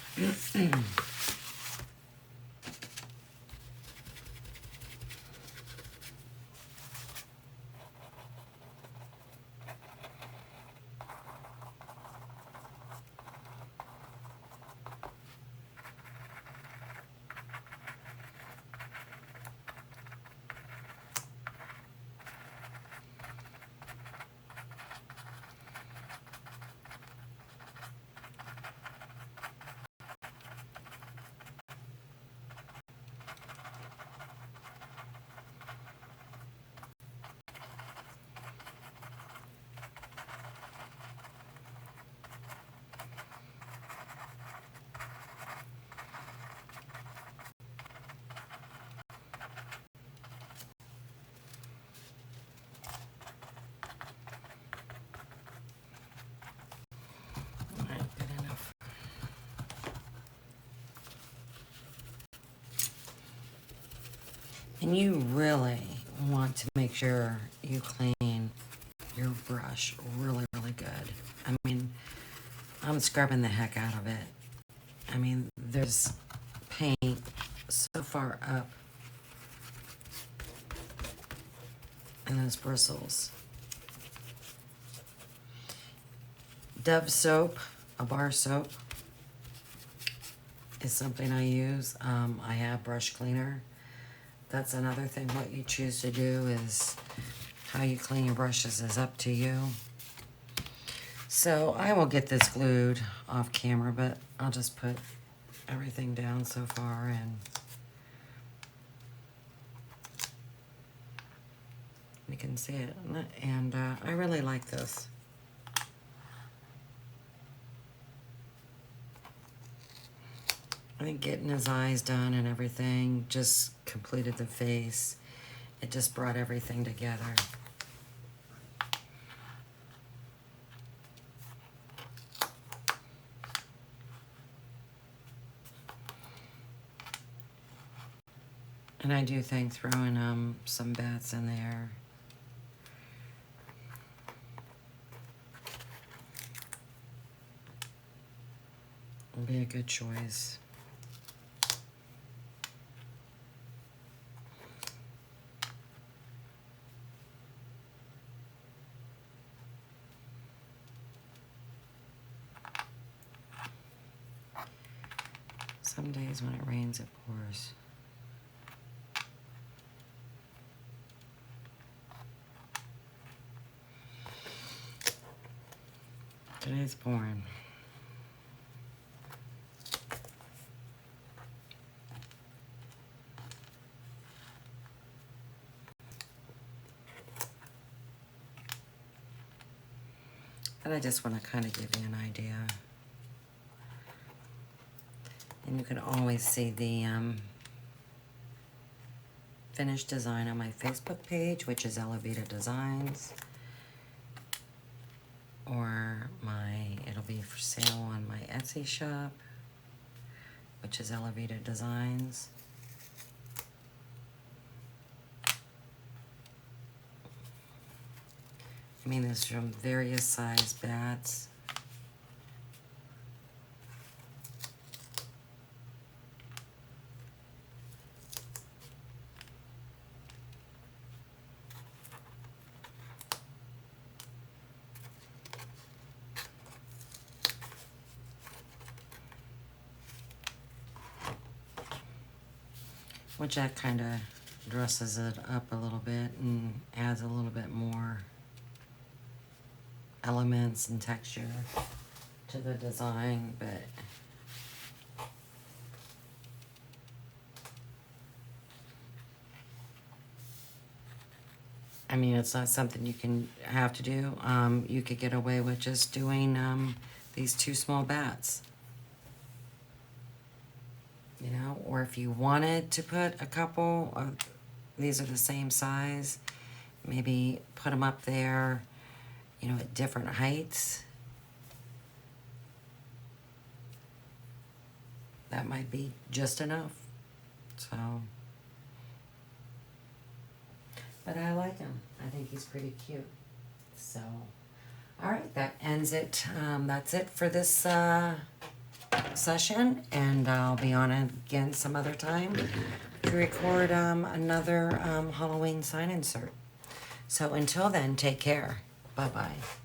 And you really want to make sure you clean your brush really, really good. I mean, I'm scrubbing the heck out of it. I mean, there's paint so far up in those bristles. Dove soap, a bar soap, is something I use. I have brush cleaner. That's another thing. What you choose to do is how you clean your brushes is up to you. So I will get this glued off camera, but I'll just put everything down so far and you can see it. And I really like this. I think getting his eyes done and everything just completed the face. It just brought everything together. And I do think throwing some bats in there will be a good choice. Some days when it rains, it pours. Today's pouring. But I just want to kind of give you an idea. And you can always see the finished design on my Facebook page, which is Elevated Designs. Or it'll be for sale on my Etsy shop, which is Elevated Designs. I mean, there's from various size bats. Which that kind of dresses it up a little bit and adds a little bit more elements and texture to the design, but I mean, it's not something you can have to do. You could get away with just doing these two small bats. You know, or if you wanted to put a couple of these are the same size, maybe put them up there, you know, at different heights. That might be just enough. So, but I like him. I think he's pretty cute. So, all right, that ends it. That's it for this session, and I'll be on it again some other time to record another Halloween sign insert. So until then, take care. Bye-bye.